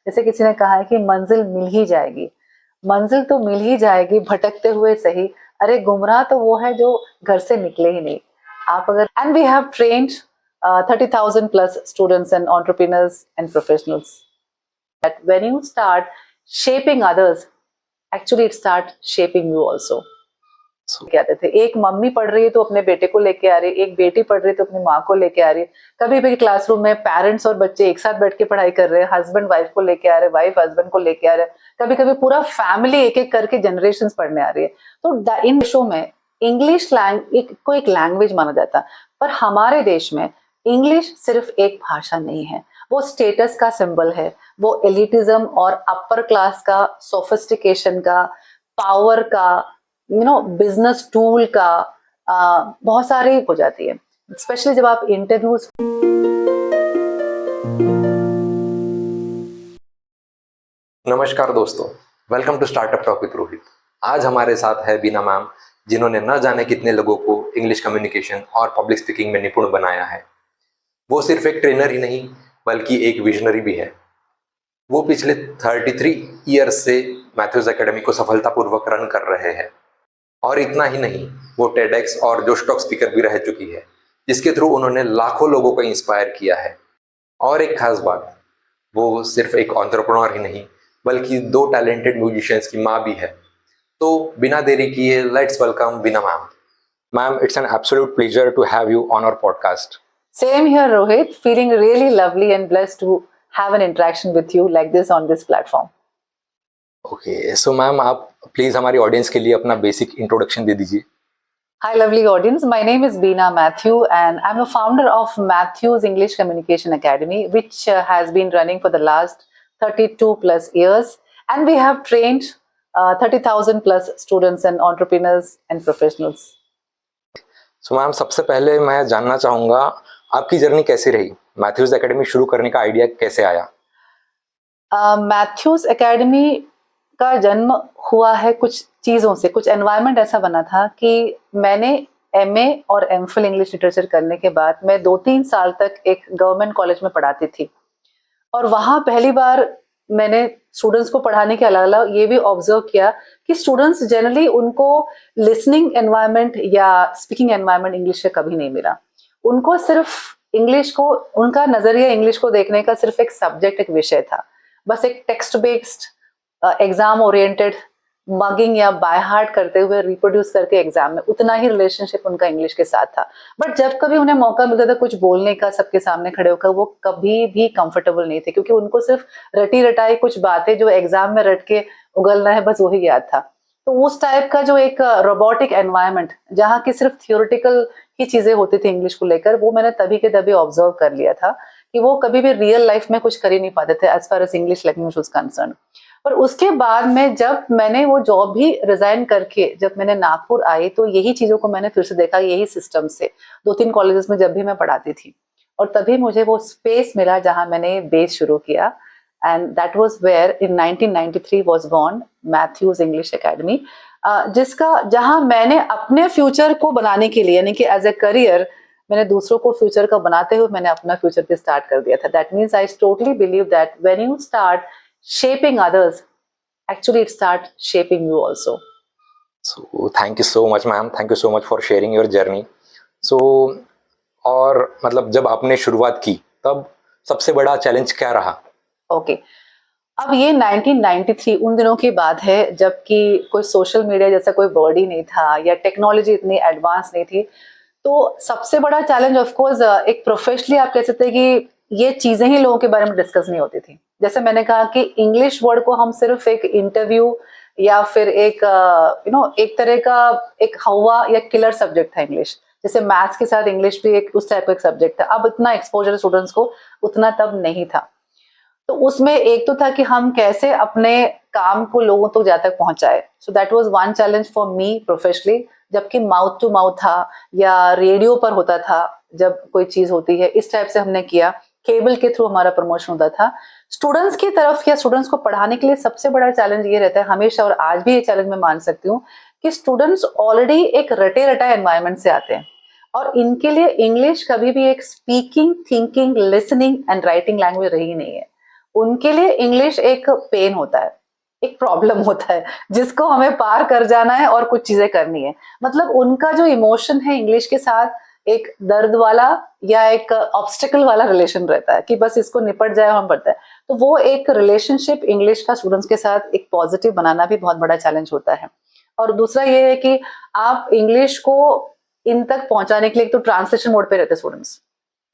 जैसे किसी ने कहा है कि मंजिल मिल ही जाएगी, मंजिल तो मिल ही जाएगी भटकते हुए सही। अरे गुमराह तो वो है जो घर से निकले ही नहीं। आप अगर and we have trained 30,000 plus students and entrepreneurs and professionals that when you start shaping others, actually it start shaping you also. कहते थे एक मम्मी पढ़ रही है तो अपने बेटे को लेके आ रही है, एक बेटी पढ़ रही है तो अपनी माँ को लेके आ रही है। कभी भी क्लासरूम में पेरेंट्स और बच्चे एक साथ बैठ के पढ़ाई कर रहे हैं, हस्बैंड वाइफ को लेके आ रहे हैं, वाइफ हस्बैंड को लेके आ रहे हैं, कभी कभी पूरा फैमिली एक एक करके जनरेशन पढ़ने आ रही है। तो इन देशों में इंग्लिश को एक लैंग्वेज माना जाता है, पर हमारे देश में इंग्लिश सिर्फ एक भाषा नहीं है, वो स्टेटस का सिंबल है, वो एलिटिज्म और अपर क्लास का, सोफिस्टिकेशन का, पावर का, बिजनेस टूल का, बहुत सारी हो जाती है, स्पेशली जब आप इंटरव्यूज। नमस्कार दोस्तों, welcome to startup talk with Rohit. आज हमारे साथ है बीना मैम, जिन्होंने न जाने कितने लोगों को इंग्लिश कम्युनिकेशन और पब्लिक स्पीकिंग में निपुण बनाया है। वो सिर्फ एक ट्रेनर ही नहीं बल्कि एक विजनरी भी है। वो पिछले 33 ईयर्स से मैथ्यूज एकेडमी को सफलतापूर्वक रन कर रहे हैं। और इतना ही नहीं, वो टेडेक्स और जोश टॉक स्पीकर भी रह चुकी है, जिसके थ्रू उन्होंने लाखों लोगों को इंस्पायर किया है। और एक खास बात, वो सिर्फ एक एंटरप्रेन्योर ही नहीं बल्कि 2 टैलेंटेड म्यूजिशियंस की माँ भी है। तो बिना देरी किए let's welcome Beena ma'am. Ma'am, it's an absolute pleasure to have you on our podcast. Same here, Rohit. Feeling really lovely and blessed to have an interaction with you like this on this platform. Okay, so ma'am आप please हमारी audience के लिए अपना basic introduction दे दीजिए। Hi, lovely audience. My name is Beena Matthew, and I'm a founder of Matthew's English Communication Academy, which has been running for the last 32 plus years. And we have trained 30,000 plus students and entrepreneurs and professionals. So ma'am, सबसे पहले मैं जानना चाहूँगा आपकी journey कैसी रही? Mathews academy शुरू करने का आइडिया कैसे आया? मैथ्यूज एकेडमी का जन्म हुआ है कुछ चीज़ों से, कुछ एनवायरनमेंट ऐसा बना था कि मैंने एमए और एमफिल इंग्लिश लिटरेचर करने के बाद मैं 2-3 साल तक एक गवर्नमेंट कॉलेज में पढ़ाती थी। और वहाँ पहली बार मैंने स्टूडेंट्स को पढ़ाने के अलावा ये भी ऑब्जर्व किया कि स्टूडेंट्स जनरली उनको लिसनिंग एनवायरनमेंट या स्पीकिंग एनवायरनमेंट इंग्लिश से कभी नहीं मिला। उनको सिर्फ इंग्लिश को, उनका नजरिया इंग्लिश को देखने का सिर्फ एक सब्जेक्ट, एक विषय था, बस एक text based exam oriented mugging या बाय हार्ट करते हुए रिप्रोड्यूस करके एग्जाम में, उतना ही रिलेशनशिप उनका इंग्लिश के साथ था। बट जब कभी उन्हें मौका मिलता था कुछ बोलने का सबके सामने खड़े होकर, वो कभी भी कंफर्टेबल नहीं थे, क्योंकि उनको सिर्फ रटी रटाई कुछ बातें जो एग्जाम में रट के उगलना है, बस वही याद था। तो उस टाइप का जो एक रोबोटिक एनवायरनमेंट जहाँ की सिर्फ थियोरिटिकल ही चीजें होती थी इंग्लिश को लेकर, वो मैंने तभी के तभी ऑब्जर्व कर लिया था कि वो कभी भी रियल लाइफ में कुछ कर ही नहीं पाते थे as far as English language was concern. पर उसके बाद में जब मैंने वो जॉब भी रिजाइन करके जब मैंने नागपुर आई, तो यही चीजों को मैंने फिर से देखा, यही सिस्टम से 2-3 कॉलेजेस में जब भी मैं पढ़ाती थी, और तभी मुझे वो स्पेस मिला जहां मैंने बेस शुरू किया। And that was where in 1993 was born Matthews English academy, जहां मैंने अपने फ्यूचर को बनाने के लिए, यानी कि एज ए करियर, मैंने दूसरों को फ्यूचर का बनाते हुए मैंने अपना फ्यूचर भी स्टार्ट कर दिया था। That means I totally believe that when you start shaping others, actually it start shaping you also. So thank you so much ma'am, thank you so much for sharing your journey. So और मतलब जब आपने शुरुआत की तब सबसे बड़ा challenge क्या रहा? ओके, अब ये 1993 उन दिनों की बात है जबकि कोई सोशल मीडिया जैसा कोई वर्ड ही नहीं था या टेक्नोलॉजी इतनी एडवांस नहीं थी। तो सबसे बड़ा चैलेंज ऑफ कोर्स एक प्रोफेशनली आप कह सकते हैं कि ये चीजें ही लोगों के बारे में डिस्कस नहीं होती थी। जैसे मैंने कहा कि इंग्लिश वर्ड को हम सिर्फ एक इंटरव्यू या फिर एक एक तरह का एक हवा या किलर सब्जेक्ट था इंग्लिश, जैसे मैथ्स के साथ इंग्लिश भी एक उस टाइप का एक सब्जेक्ट था। अब इतना एक्सपोजर स्टूडेंट्स को उतना तब नहीं था। तो उसमें एक तो था कि हम कैसे अपने काम को लोगों तक ज्यादा तक पहुंचाए। So that was one challenge for me professionally, जबकि माउथ टू माउथ था या रेडियो पर होता था जब कोई चीज होती है, इस टाइप से हमने किया। केबल के थ्रू हमारा प्रमोशन होता था। स्टूडेंट्स की तरफ या स्टूडेंट्स को पढ़ाने के लिए सबसे बड़ा चैलेंज ये रहता है हमेशा, और आज भी ये चैलेंज मैं मान सकती हूँ, कि स्टूडेंट्स ऑलरेडी एक रटे रटाए एनवायरनमेंट से आते हैं और इनके लिए इंग्लिश कभी भी एक speaking, thinking, listening and writing language रही नहीं है। उनके लिए इंग्लिश एक पेन होता है, एक प्रॉब्लम होता है जिसको हमें पार कर जाना है और कुछ चीजें करनी है। मतलब उनका जो इमोशन है इंग्लिश के साथ एक दर्द वाला या एक ऑब्स्टिकल वाला रिलेशन रहता है कि बस इसको निपट जाए हम पड़ता है। तो वो एक रिलेशनशिप इंग्लिश का स्टूडेंट्स के साथ एक पॉजिटिव बनाना भी बहुत बड़ा चैलेंज होता है। और दूसरा ये है कि आप इंग्लिश को इन तक पहुंचाने के लिए तो ट्रांसलेशन मोड पे रहते स्टूडेंट्स,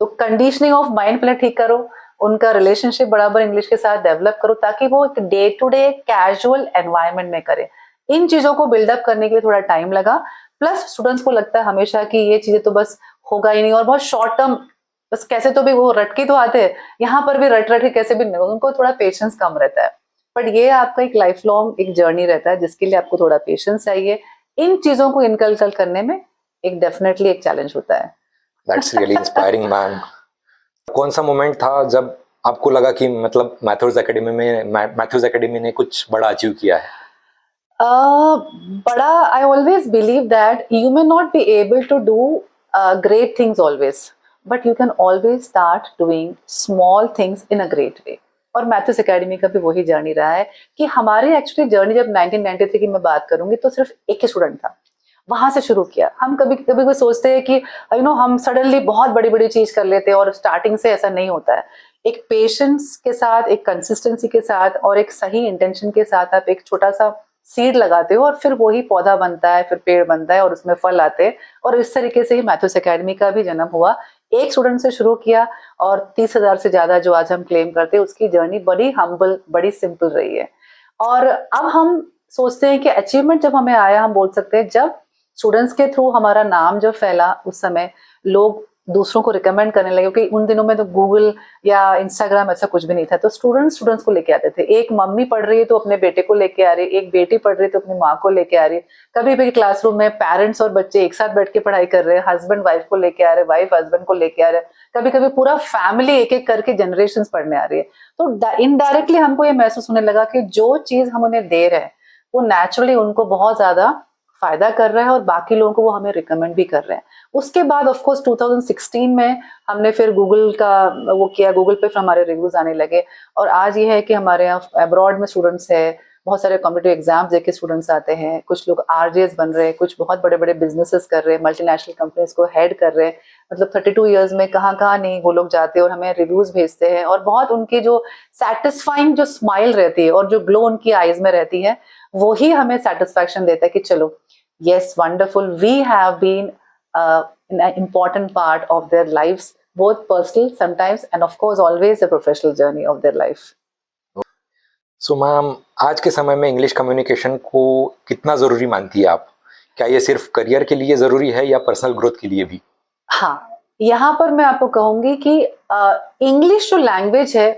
तो कंडीशनिंग ऑफ माइंड पहले ठीक करो, उनका रिलेशनशिप बराबर इंग्लिश के साथ डेवलप करो ताकि वो एक day to day casual environment में करे। इन चीजों को बिल्डअप करने के लिए थोड़ा टाइम लगा। प्लस स्टूडेंट्स को लगता है हमेशा कि ये चीजें तो बस होगा ही नहीं और बहुत शॉर्ट टर्म, बस कैसे तो भी वो रट के तो आते हैं, यहाँ पर भी रट रट के कैसे भी नहीं, उनको थोड़ा पेशेंस कम रहता है। बट ये आपका एक लाइफ लॉन्ग एक जर्नी रहता है जिसके लिए आपको थोड़ा पेशेंस चाहिए। इन चीजों को इनकलकल करने में एक डेफिनेटली एक चैलेंज होता है। That's really inspiring ma'am. कौन सा मोमेंट था जब आपको लगा कि मतलब मैथ्यूज एकेडमी ने कुछ बड़ा अचीव किया है? बड़ा, I always believe that you may not be able to do great things always, but you can always start doing small things in a great way. और मैथ्यूज एकेडमी का भी वही जर्नी रहा है कि हमारी एक्चुअली जर्नी जब 1993 की मैं बात करूंगी तो सिर्फ एक ही स्टूडेंट था, वहां से शुरू किया। हम कभी कभी कोई सोचते हैं कि हम सडनली बहुत बड़ी बड़ी चीज कर लेते हैं और स्टार्टिंग से ऐसा नहीं होता है। एक पेशेंस के साथ, एक कंसिस्टेंसी के साथ और एक सही इंटेंशन के साथ आप एक छोटा सा सीड लगाते हो और फिर वही पौधा बनता है, फिर पेड़ बनता है और उसमें फल आते हैं। और इस तरीके से ही मैथ्यूज एकेडमी का भी जन्म हुआ। एक स्टूडेंट से शुरू किया और 30,000 से ज्यादा जो आज हम क्लेम करते हैं उसकी जर्नी बड़ी हम्बल, बड़ी सिंपल रही है। और अब हम सोचते हैं कि अचीवमेंट जब हमें आया, हम बोल सकते हैं जब स्टूडेंट्स के थ्रू हमारा नाम जब फैला, उस समय लोग दूसरों को रिकमेंड करने लगे, क्योंकि उन दिनों में तो गूगल या इंस्टाग्राम ऐसा कुछ भी नहीं था। तो स्टूडेंट्स को लेके आते थे। एक मम्मी पढ़ रही है तो अपने बेटे को लेके आ रही है, एक बेटी पढ़ रही है तो अपनी माँ को लेके आ रही है। कभी भी क्लासरूम में पेरेंट्स और बच्चे एक साथ बैठ के पढ़ाई कर रहे हैं, हस्बैंड वाइफ को लेके आ रहे हैं, वाइफ हस्बैंड को लेके आ रहे हैं, कभी कभी पूरा फैमिली एक एक करके जनरेशन पढ़ने आ रही है। तो इनडायरेक्टली हमको ये महसूस होने लगा कि जो चीज हम उन्हें दे रहे हैं वो नेचुरली उनको बहुत ज्यादा फायदा कर रहा है और बाकी लोगों को वो हमें रिकमेंड भी कर रहे हैं। उसके बाद ऑफ कोर्स 2016 में हमने फिर गूगल का वो किया, गूगल पे फिर हमारे रिव्यूज आने लगे। और आज ये है कि हमारे यहाँ अब्रॉड में स्टूडेंट्स है, बहुत सारे कॉम्पिटिटिव एग्जाम्स देके स्टूडेंट्स आते हैं, कुछ लोग आरजेएस बन रहे हैं, कुछ बहुत बड़े बड़े बिजनेसेस कर रहे हैं, मल्टीनेशनल कंपनीज को हेड कर रहे हैं। मतलब 32 ईयर्स में कहाँ कहाँ नहीं वो लोग जाते हैं और हमें रिव्यूज भेजते हैं। और बहुत उनकी जो सेटिस्फाइंग जो स्माइल रहती है और जो ग्लो उनकी आईज में रहती है वो ही हमें सेटिस्फैक्शन देता है कि चलो yes, wonderful, we have been an important part of their lives, both personal sometimes and of course always a professional journey of their life. So ma'am, आज के समय में इंग्लिश कम्युनिकेशन को कितना ज़रूरी मानती है आप? क्या ये सिर्फ करियर के लिए ज़रूरी है या पर्सनल ग्रोथ के लिए भी? हाँ, यहाँ पर मैं आपको कहूंगी कि इंग्लिश जो लैंग्वेज है,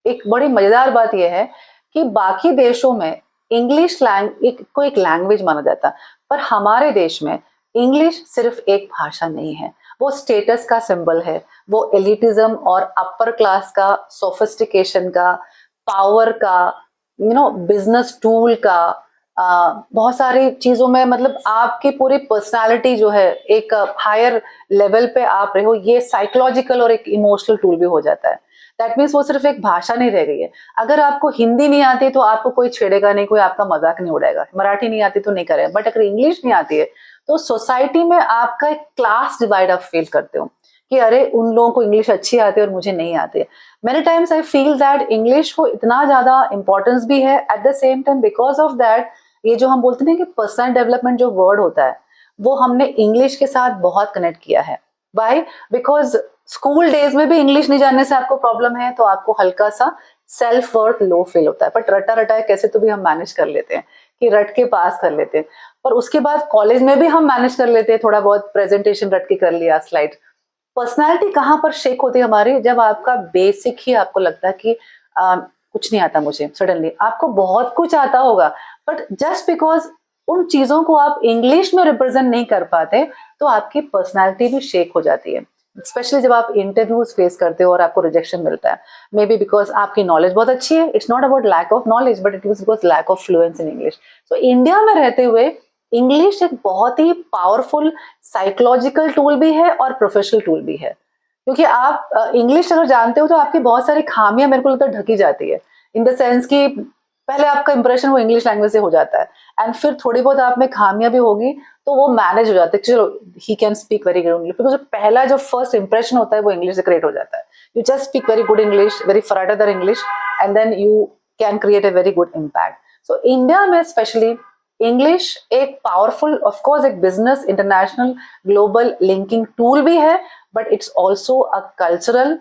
एक बड़ी मजेदार बात यह है कि बाकी देशों में इंग्लिश को एक लैंग्वेज माना जाता है, पर हमारे देश में इंग्लिश सिर्फ एक भाषा नहीं है, वो स्टेटस का सिंबल है, वो एलिटिज्म और अपर क्लास का, सोफिस्टिकेशन का, पावर का, बिजनेस टूल का, बहुत सारी चीजों में, मतलब आपकी पूरी पर्सनालिटी जो है एक हायर लेवल पे आप रहे हो, ये साइकोलॉजिकल और एक इमोशनल टूल भी हो जाता है। दैट मीन्स वो सिर्फ एक भाषा नहीं रह गई है। अगर आपको हिंदी नहीं आती तो आपको कोई छेड़ेगा नहीं, कोई आपका मजाक नहीं उड़ाएगा, मराठी नहीं आती तो नहीं करेगा। बट अगर इंग्लिश नहीं आती है तो सोसाइटी में आपका एक क्लास डिवाइड आप फील करते हो कि अरे उन लोगों को इंग्लिश अच्छी आती है और मुझे नहीं आती है। Many times I feel that English को इतना ज्यादा इंपॉर्टेंस भी है, at the same time because of that ये जो हम बोलते हैं कि पर्सनल डेवलपमेंट जो वर्ड होता है वो हमने इंग्लिश के साथ बहुत कनेक्ट किया है। वाई? बिकॉज स्कूल डेज में भी इंग्लिश नहीं जानने से आपको प्रॉब्लम है तो आपको हल्का सा सेल्फ वर्थ लो फील होता है, बट रटा रटा कैसे तो भी हम मैनेज कर लेते हैं कि रट के पास कर लेते हैं। पर उसके बाद कॉलेज में भी हम मैनेज कर लेते हैं, थोड़ा बहुत प्रेजेंटेशन रट के कर लिया, स्लाइड। पर्सनैलिटी कहाँ पर शेक होती है हमारी? जब आपका बेसिक ही आपको लगता है कि कुछ नहीं आता मुझे, सडनली आपको बहुत कुछ आता होगा, बट जस्ट बिकॉज उन चीजों को आप इंग्लिश में रिप्रेजेंट नहीं कर पाते तो आपकी पर्सनैलिटी भी शेक हो जाती है। स्पेशली जब आप इंटरव्यूज फेस करते हो और आपको रिजेक्शन मिलता है, मे बी बिकॉज आपकी नॉलेज बहुत अच्छी है, it's not about lack of knowledge but it is because lack of fluence in English. तो इंडिया में रहते हुए इंग्लिश एक बहुत ही पावरफुल साइकोलॉजिकल टूल भी है और प्रोफेशनल टूल भी है, क्योंकि आप इंग्लिश अगर जानते हो तो आपकी बहुत सारी खामियां मेरे को लगता है ढकी जाती है, इन द सेंस कि पहले आपका इंप्रेशन वो इंग्लिश लैंग्वेज से हो जाता है, एंड फिर थोड़ी बहुत आप में खामियां भी होगी तो वो मैनेज हो जाते हैं, चलो he can speak very good English, because पहला जो फर्स्ट इंप्रेशन होता है वो इंग्लिश से क्रिएट हो जाता है. You just speak very good English, very फराटेदार English, and then you can create a very good impact. So India में स्पेशली इंग्लिश एक पावरफुल, ऑफ कोर्स एक business international global linking tool भी है, but it's also a cultural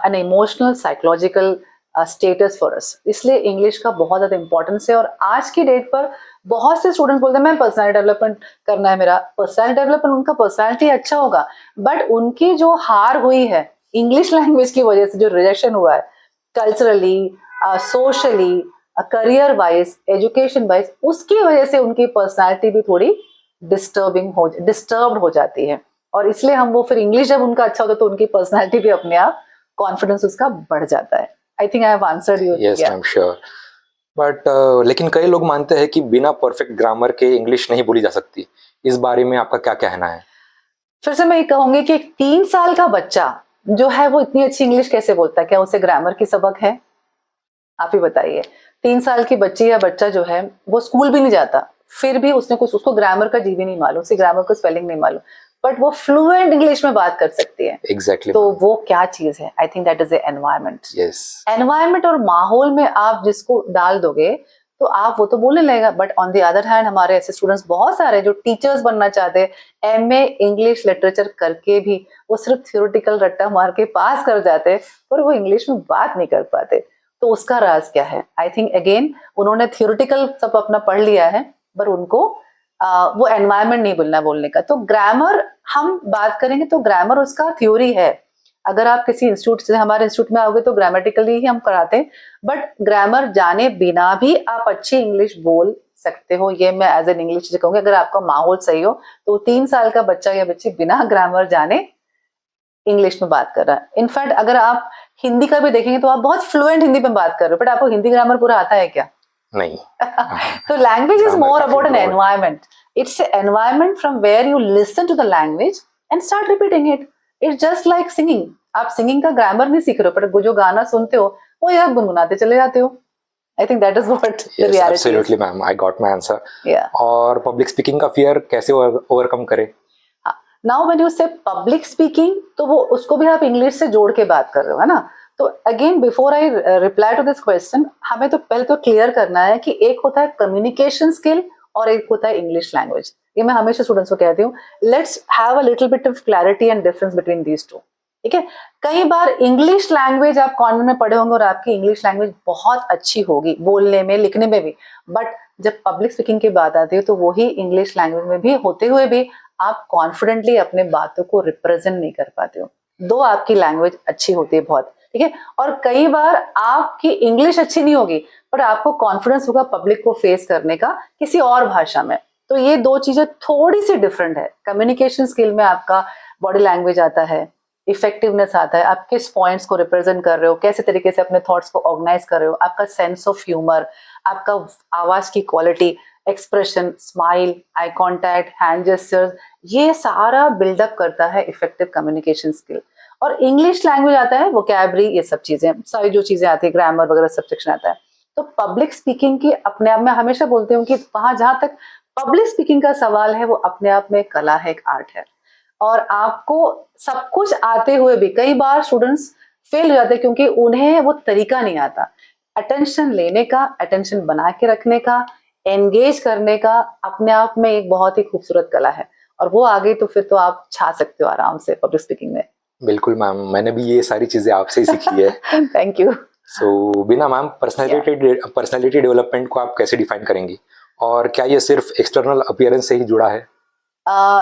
an emotional psychological status for us. इसलिए English का बहुत ज्यादा importance है. और आज की डेट पर बहुत से स्टूडेंट्स बोलते हैं मैं पर्सनैलिटी डेवलपमेंट करना है, मेरा पर्सनैलिटी डेवलपमेंट, उनका पर्सनैलिटी अच्छा होगा, बट उनकी जो हार हुई है इंग्लिश लैंग्वेज की वजह से, जो रिजेक्शन हुआ है culturally, socially, career wise, education wise, उसकी वजह से उनकी पर्सनैलिटी भी थोड़ी डिस्टर्ब्ड हो जाती है. और इसलिए हम वो फिर इंग्लिश जब उनका अच्छा होता है तो उनकी पर्सनैलिटी भी अपने आप, कॉन्फिडेंस उसका बढ़ जाता है. I think I have answered you. Yes, I am sure. But लेकिन कई लोग मानते हैं कि बिना परफेक्ट ग्रामर के इंग्लिश नहीं बोली जा सकती. इस बारे में आपका क्या कहना है? फिर से मैं ये कहूंगी कि एक 3 साल का बच्चा जो है वो इतनी अच्छी इंग्लिश कैसे बोलता है? क्या उसे ग्रामर की सबक है? आप ही बताइए. 3 साल की बच्ची या बच्चा जो है वो स्कूल भी नहीं जाता, फिर भी उसने कुछ, उसको ग्रामर का जी भी नहीं मालूम, उसे ग्रामर का स्पेलिंग नहीं मालूम, बट वो फ्लुएंट इंग्लिश में बात कर सकती है. एग्जैक्टली. तो वो क्या चीज है? I think that is the environment. Yes. Environment और माहौल में आप जिसको डाल दोगे तो आप वो तो बोलने लगेगा. But on the other hand हमारे ऐसे स्टूडेंट्स बहुत सारे जो टीचर्स बनना चाहते हैं, एमए इंग्लिश लिटरेचर करके भी वो सिर्फ थियोरेटिकल रट्टा मार के पास कर जाते हैं, पर वो इंग्लिश में बात नहीं कर पाते. तो उसका राज क्या है? आई थिंक अगेन उन्होंने थियोरेटिकल सब अपना पढ़ लिया है, पर उनको वो एनवायरमेंट नहीं मिलना बोलने का. तो ग्रामर हम बात करेंगे तो ग्रामर उसका थ्योरी है. अगर आप किसी इंस्टीट्यूट से, हमारे इंस्टीट्यूट में आओगे तो ग्रामेटिकली ही हम कराते हैं, बट ग्रामर जाने बिना भी आप अच्छी इंग्लिश बोल सकते हो. ये मैं एज एन इंग्लिश टीचर कहूंगी. अगर आपका माहौल सही हो तो 3 साल का बच्चा या बच्ची बिना ग्रामर जाने इंग्लिश में बात कर रहा है. इनफैक्ट अगर आप हिंदी का भी देखेंगे तो आप बहुत फ्लुएंट हिंदी में बात कर रहे हो, बट आपको हिंदी ग्रामर पूरा आता है क्या? नहीं. तो लैंग्वेज इज Grammar मोर काफी about an broad. Environment. It's an environment from where you listen to the language and start repeating it. It's just like singing. आप सिंगिंग का ग्रामर नहीं सीख रहे हो, पर जो गाना सुनते हो वो आप गुनगुनाते चले जाते हो. I think that is what the Yes, reality is. absolutely, ma'am. I got my answer. या और पब्लिक स्पीकिंग का फियर कैसे ओवरकम करे? नाउ व्हेन यू से पब्लिक स्पीकिंग, तो वो उसको भी आप इंग्लिश से जोड़ के बात कर रहे हो, है ना. तो again before I reply to this question, हमें तो पहले तो क्लियर करना है कि एक होता है कम्युनिकेशन स्किल और एक होता है इंग्लिश लैंग्वेज. ये मैं हमेशा स्टूडेंट्स को कहती हूँ, let's have a little bit of clarity and difference between these two. ठीक है. कई बार इंग्लिश लैंग्वेज आप कॉन्वेंट में पढ़े होंगे और आपकी इंग्लिश लैंग्वेज बहुत अच्छी होगी बोलने में, लिखने में भी, बट जब पब्लिक स्पीकिंग की बात आती है तो वही इंग्लिश लैंग्वेज में भी होते हुए भी आप कॉन्फिडेंटली अपने बातों को रिप्रेजेंट नहीं कर पाते हो, दो आपकी लैंग्वेज अच्छी होती है बहुत. ठीक है. और कई बार आपकी इंग्लिश अच्छी नहीं होगी, पर आपको कॉन्फिडेंस होगा पब्लिक को फेस करने का किसी और भाषा में. तो ये दो चीजें थोड़ी सी डिफरेंट है. कम्युनिकेशन स्किल में आपका बॉडी लैंग्वेज आता है, इफेक्टिवनेस आता है, आप किस पॉइंट्स को रिप्रेजेंट कर रहे हो, कैसे तरीके से अपने थॉट्स को ऑर्गेनाइज कर रहे हो, आपका सेंस ऑफ ह्यूमर, आपका आवाज की quality, expression, smile, eye contact, hand gestures, ये सारा बिल्डअप करता है इफेक्टिव कम्युनिकेशन स्किल. और इंग्लिश लैंग्वेज आता है वोकैबुलरी, ये सब चीजें, सारी जो चीजें आती है, ग्रामर वगैरह सब सेक्शन आता है. तो पब्लिक स्पीकिंग की अपने आप में हमेशा बोलती हूँ कि वहां जहां तक पब्लिक स्पीकिंग का सवाल है वो अपने आप में एक कला है, एक आर्ट है. और आपको सब कुछ आते हुए भी कई बार स्टूडेंट्स फेल हो जाते हैं क्योंकि उन्हें वो तरीका नहीं आता अटेंशन लेने का, अटेंशन बना के रखने का, एंगेज करने का. अपने आप में एक बहुत ही खूबसूरत कला है, और वो आ गई तो फिर तो आप छा सकते हो आराम से पब्लिक स्पीकिंग में. बिल्कुल मैम, मैंने भी ये सारी चीजें आपसे ही सीखी है. Thank you. सो बिना मैम, पर्सनालिटी डेवलपमेंट को आप कैसे डिफाइन करेंगी, और क्या ये सिर्फ एक्सटर्नल अपीयरेंस से ही जुड़ा है?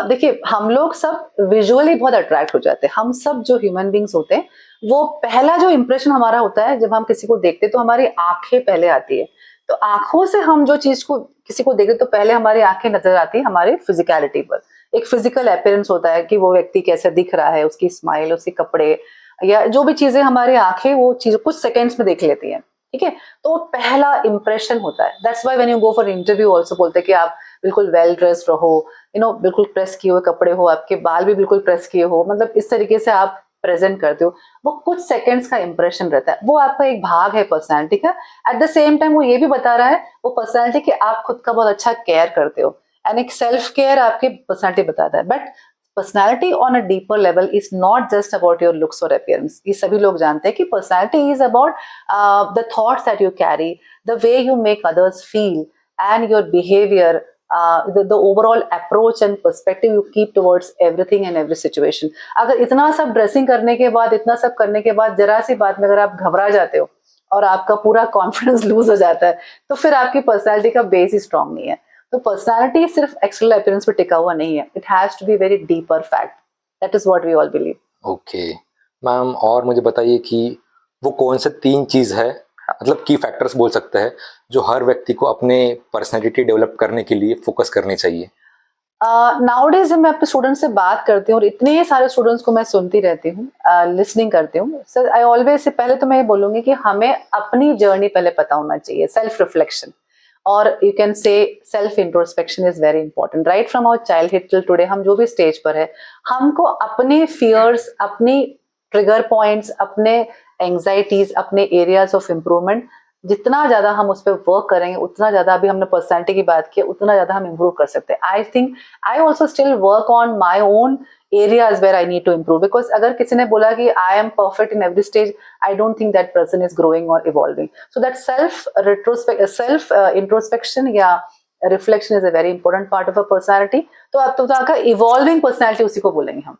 देखिए, हम लोग सब विजुअली बहुत अट्रैक्ट हो जाते हैं. हम सब जो ह्यूमन बींग्स होते हैं, वो पहला जो इंप्रेशन हमारा होता है जब हम किसी को देखते हैं तो हमारी आंखें पहले आती है. तो आंखों से हम जो चीज को किसी को देखते तो पहले हमारी आंखें नजर आती है हमारे फिजिकलिटी पर. एक फिजिकल अपीयरेंस होता है कि वो व्यक्ति कैसे दिख रहा है, उसकी स्माइल, उसके कपड़े, या जो भी चीजें हमारी आंखें वो चीज कुछ सेकेंड्स में देख लेती हैं. ठीक है. तो पहला इंप्रेशन होता है. That's why when you go for interview also बोलते हैं कि आप बिल्कुल वेल ड्रेस्ड रहो, बिल्कुल प्रेस किए हुए कपड़े हो, आपके बाल भी बिल्कुल प्रेस किए हो, मतलब इस तरीके से आप प्रेजेंट करते हो, वो कुछ सेकंड्स का इंप्रेशन रहता है, वो आपका एक भाग है पर्सनालिटी का। एट द सेम टाइम वो ये भी बता रहा है वो पर्सनालिटी कि आप खुद का बहुत अच्छा केयर करते हो, एंड एक सेल्फ केयर आपकी पर्सनालिटी बताता है। But personality on a deeper level is not just about your looks और अपीयरेंस। ये सभी लोग जानते हैं कि personality is about the thoughts that you carry, the way you make others feel, and your behavior, the overall approach and perspective you keep towards everything and every situation. अगर इतना सब ड्रेसिंग करने के बाद, इतना सब करने के बाद जरा सी बात में अगर आप घबरा जाते हो और आपका पूरा कॉन्फिडेंस लूज हो जाता है, तो फिर आपकी पर्सनालिटी का बेस ही स्ट्रांग नहीं है। तो पर्सनालिटी सिर्फ एक्सटर्नल अपीयरेंस पे टिका हुआ नहीं है, it has to be very deeper fact. That is what we all believe. Okay ma'am, और मुझे बताइए कि वो कौन से 3 चीज़ है, मतलब की फैक्टर्स बोल सकते हैं, जो हर व्यक्ति को अपने पर्सनैलिटी डेवलप करने के लिए फोकस करनी चाहिए? नाउडेज जब मैं अपने स्टूडेंट्स से बात करती हूँ और इतने सारे स्टूडेंट्स को मैं सुनती रहती हूँ, लिसनिंग करती हूँ, सर आई ऑलवेज से पहले तो मैं ये बोलूंगी कि हमें अपनी जर्नी पहले पता होना चाहिए, सेल्फ रिफ्लेक्शन, और you can say self introspection is very important. Right from our childhood till today, हम जो भी स्टेज पर है, हमको अपने फियर्स, अपनी ट्रिगर पॉइंट्स, अपने एंग्जाइटीज, अपने एरियाज ऑफ इम्प्रूवमेंट, जितना ज्यादा हम उस पर वर्क करेंगे उतना ज्यादा, अभी हमने पर्सनैलिटी की बात की, उतना ज्यादा हम इम्प्रूव कर सकते हैं। I think I also still work on my own areas where I need to improve, because अगर किसी ने बोला कि I am perfect in every stage, I don't think that person is growing or evolving. So that self introspection या reflection is a very important part of a personality. तो अब तो का evolving personality उसी को बोलेंगे हम।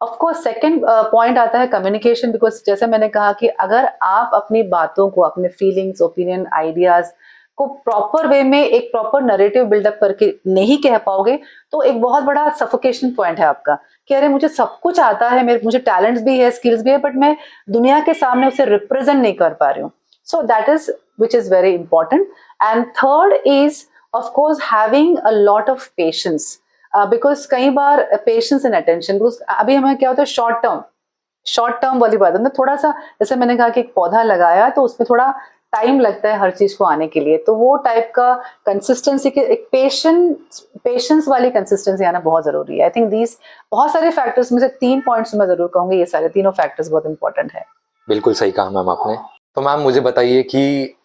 ऑफ कोर्स सेकंड पॉइंट आता है कम्युनिकेशन, बिकॉज जैसे मैंने कहा कि अगर आप अपनी बातों को, अपने फीलिंग्स, ओपिनियन, आइडियाज को प्रॉपर वे में एक प्रॉपर नरेटिव बिल्डअप करके नहीं कह पाओगे, तो एक बहुत बड़ा सफोकेशन पॉइंट है आपका कि अरे मुझे सब कुछ आता है, मेरे मुझे टैलेंट्स भी है, स्किल्स भी है, बट मैं दुनिया के सामने उसे रिप्रेजेंट नहीं कर पा रही हूँ। सो that is which is very important. And third is of course having a lot of patience, because कई बार पेशेंस एंड अटेंशन, अभी हमें क्या होता है, शॉर्ट टर्म वाली बात है ना, थोड़ा सा जैसे मैंने कहा कि एक पौधा लगाया तो उसमें थोड़ा टाइम लगता है हर चीज को आने के लिए, तो वो टाइप का कंसिस्टेंसी के एक पेशेंस वाली कंसिस्टेंसी आना बहुत जरूरी है। आई थिंक दीज बहुत सारे फैक्टर्स में से 3 पॉइंट्स मैं जरूर कहूंगी, ये सारे तीनों फैक्टर्स बहुत इंपॉर्टेंट है। बिल्कुल सही कहा मैम आपने। तो मैम मुझे बताइए कि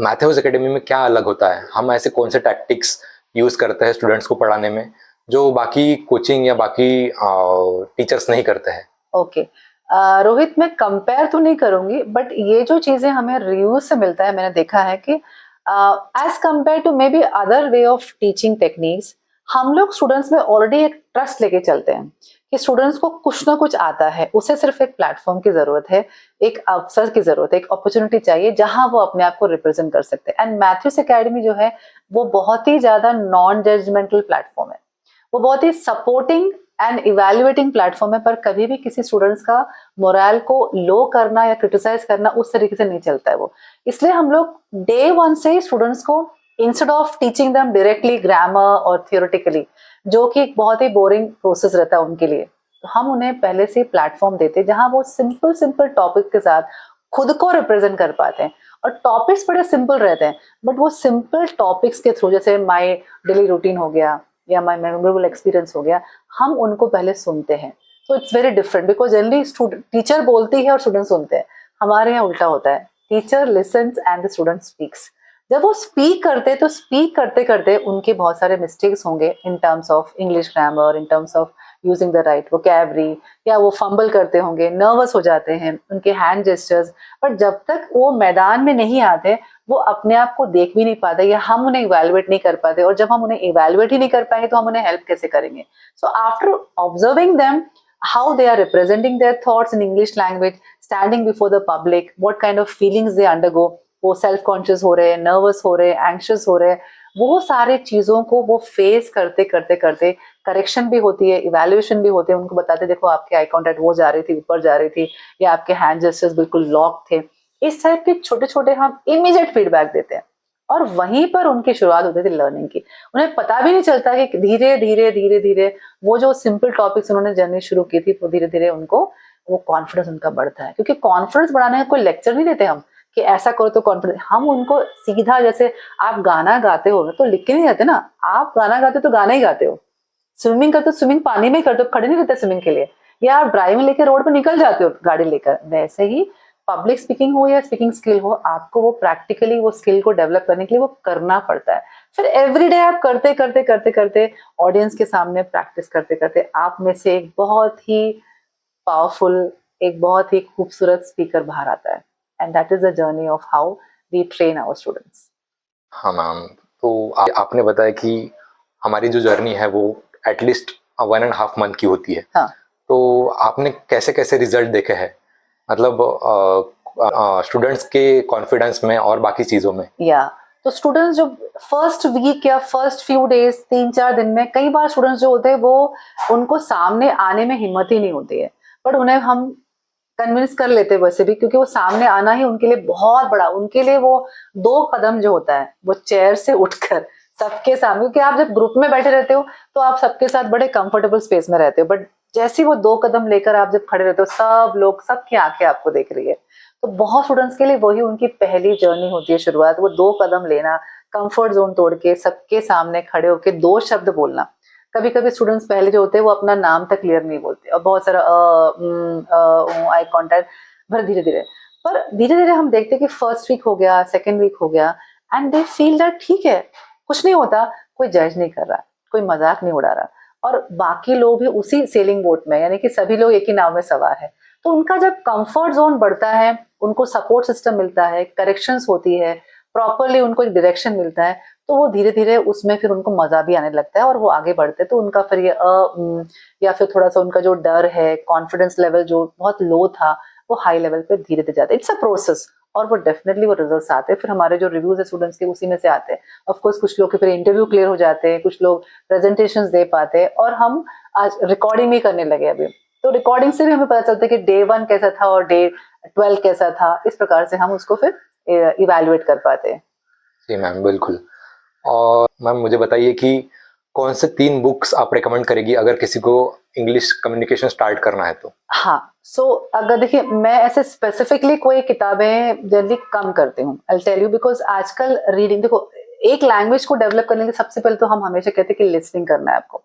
मैथ्यूज एकेडमी में क्या अलग होता है, हम ऐसे कौन से टैक्टिक्स यूज करते हैं स्टूडेंट्स को पढ़ाने में जो बाकी कोचिंग या बाकी टीचर्स नहीं करते हैं? ओके रोहित, मैं कंपेयर तो नहीं करूंगी, बट ये जो चीजें हमें रिव्यू से मिलता है, मैंने देखा है कि as compare to maybe other way of teaching techniques, हम लोग स्टूडेंट्स में ऑलरेडी एक ट्रस्ट लेके चलते हैं कि स्टूडेंट्स को कुछ ना कुछ आता है, उसे सिर्फ एक प्लेटफॉर्म की जरूरत है, एक अवसर की जरूरत है, एक अपॉर्चुनिटी चाहिए जहां वो अपने आप को रिप्रेजेंट कर सकते हैं। एंड मैथ्यूज एकेडमी जो है वो बहुत ही ज्यादा नॉन जजमेंटल प्लेटफॉर्म है, वो बहुत ही सपोर्टिंग एंड इवेल्युएटिंग प्लेटफॉर्म है, पर कभी भी किसी स्टूडेंट्स का मोरल को लो करना या क्रिटिसाइज करना उस तरीके से नहीं चलता है वो। इसलिए हम लोग डे 1 से स्टूडेंट्स को, instead of teaching them directly grammar और थियोरेटिकली, जो कि एक बहुत ही बोरिंग प्रोसेस रहता है उनके लिए, तो हम उन्हें पहले से प्लेटफॉर्म देते हैं जहां वो सिंपल टॉपिक के साथ खुद को रिप्रेजेंट कर पाते हैं। और टॉपिक्स बड़े सिंपल रहते हैं, बट वो सिंपल टॉपिक्स के थ्रू, जैसे माई डेली रूटीन हो गया या माई मेमोरेबल एक्सपीरियंस हो गया, हम उनको पहले सुनते हैं। तो it's very different, because generally teacher बोलती है और स्टूडेंट सुनते हैं, हमारे यहाँ उल्टा होता है, teacher lessons and the student speaks. जब वो स्पीक करते हैं तो स्पीक करते करते उनके बहुत सारे मिस्टेक्स होंगे in terms of English grammar, in terms of using the right vocabulary, या वो फंबल करते होंगे, नर्वस हो जाते हैं, उनके हैंड जेस्चर्स, पर जब तक वो मैदान में नहीं आते वो अपने आप को देख भी नहीं पाते या हम उन्हें इवेल्युएट नहीं कर पाते, और जब हम उन्हें इवेल्युएट ही नहीं कर पाएंगे तो हम उन्हें हेल्प कैसे करेंगे। So after observing them how they are representing their thoughts in English language, standing before the public, what kind of feelings they undergo, वो सेल्फ कॉन्शियस हो रहे हैं, नर्वस हो रहे हैं, एंक्शियस हो रहे हैं, वो सारे चीजों को वो फेस करते करते करते करेक्शन भी होती है, इवैल्यूएशन भी होती है, उनको बताते देखो आपके आई कॉन्टैक्ट वो जा रही थी, ऊपर जा रही थी, या आपके हैंड जेस्चर्स बिल्कुल लॉक थे। इस टाइप के छोटे छोटे हम इमीडिएट फीडबैक देते हैं, और वहीं पर उनकी शुरुआत होती थी लर्निंग की। उन्हें पता भी नहीं चलता कि धीरे धीरे धीरे धीरे वो जो सिंपल टॉपिक्स उन्होंने जर्नी शुरू की थी, वो धीरे धीरे उनको वो कॉन्फिडेंस उनका बढ़ता है। क्योंकि कॉन्फिडेंस बढ़ाने का कोई लेक्चर नहीं देते हम कि ऐसा करो तो कॉन्फिडेंस, हम उनको सीधा, जैसे आप गाना गाते हो तो लिख के नहीं जाते ना, आप गाना गाते हो तो गाना ही गाते हो, स्विमिंग करते हो स्विमिंग पानी में करते हो, खड़े नहीं रहते स्विमिंग के लिए, या आप ड्राइविंग लेकर रोड पे निकल जाते हो गाड़ी लेकर, वैसे ही पब्लिक स्पीकिंग हो या स्पीकिंग स्किल हो, आपको वो प्रैक्टिकली वो स्किल को डेवलप करने के लिए वो करना पड़ता है। फिर एवरीडे आप करते करते करते करते ऑडियंस के सामने प्रैक्टिस करते करते आप में से एक बहुत ही पावरफुल, एक बहुत ही खूबसूरत स्पीकर बाहर आता है। And that is the journey of how we train our students. हाँ मैम, तो आपने बताया कि हमारी जो जर्नी है वो एटलीस्ट 1.5 मंथ की होती है। हाँ। तो आपने कैसे कैसे रिजल्ट देखे हैं, मतलब स्टूडेंट्स के कॉन्फिडेंस में और बाकी चीज़ों में? या तो स्टूडेंट्स जो फर्स्ट वीक या फर्स्ट फ्यू डेज 3-4 दिन में, कई बार स्टूडेंट्स जो होते हैं वो उनको सामने आने में हिम्मत ही नहीं होती है, बट उन्हें हम कन्विंस कर लेते हैं वैसे भी, क्योंकि वो सामने आना ही उनके लिए बहुत बड़ा, उनके लिए वो 2 कदम जो होता है वो चेयर से उठकर सबके सामने, क्योंकि आप जब ग्रुप में बैठे रहते हो तो आप सबके साथ बड़े कंफर्टेबल स्पेस में रहते हो, बट जैसे ही वो 2 कदम लेकर आप जब खड़े रहते हो, सब लोग, सबकी आंखें आपको देख रही है, तो बहुत स्टूडेंट्स के लिए वही उनकी पहली जर्नी होती है, शुरुआत, वो 2 कदम लेना, कंफर्ट जोन तोड़ के सबके सामने खड़े होके 2 शब्द बोलना। कभी कभी स्टूडेंट्स पहले जो होते हैं वो अपना नाम तक क्लियर नहीं बोलते और बहुत सारा आई कॉन्टैक्ट, पर धीरे धीरे हम देखते हैं कि फर्स्ट वीक हो गया, सेकेंड वीक हो गया, एंड दे फील दैट ठीक है, कुछ नहीं होता, कोई जज नहीं कर रहा, कोई मजाक नहीं उड़ा रहा, और बाकी लोग भी उसी सेलिंग बोट में, यानी कि सभी लोग एक ही नाव में सवार है। तो उनका जब कंफर्ट जोन बढ़ता है, उनको सपोर्ट सिस्टम मिलता है, करेक्शंस होती है, प्रॉपरली उनको एक डायरेक्शन मिलता है, तो वो धीरे धीरे उसमें फिर उनको मजा भी आने लगता है और वो आगे बढ़ते हैं। तो उनका फिर ये या फिर थोड़ा सा उनका जो डर है, कॉन्फिडेंस लेवल जो बहुत लो था, वो हाई लेवल पे धीरे धीरे जाता है। इट्स अ प्रोसेस, और वो डेफिनेटली वो रिजल्ट्स आते हैं। फिर हमारे जो रिव्यूज है स्टूडेंट्स के, उसी में से आते हैं। ऑफ कोर्स कुछ लोग के फिर इंटरव्यू क्लियर हो जाते हैं, कुछ लोग प्रेजेंटेशंस दे पाते हैं, और हम आज रिकॉर्डिंग भी करने लगे अभी, तो रिकॉर्डिंग से भी हमें पता चलता है कि डे 1 कैसा था और डे 12 कैसा था। इस प्रकार से हम उसको फिर इवैल्यूएट कर पाते हैं। जी मैम, बिल्कुल। और मैम मुझे बताइए कि कौन से 3 बुक्स आप रिकमेंड करेगी अगर किसी को इंग्लिश कम्युनिकेशन स्टार्ट करना है तो? हाँ, सो अगर देखिए, मैं ऐसे स्पेसिफिकली कोई किताबें जनरली कम करती हूँ, आई टेल यू, बिकॉज आजकल रीडिंग, देखो, एक लैंग्वेज को डेवलप करने के सबसे पहले तो हम हमेशा कहते हैं कि लिसनिंग करना है आपको।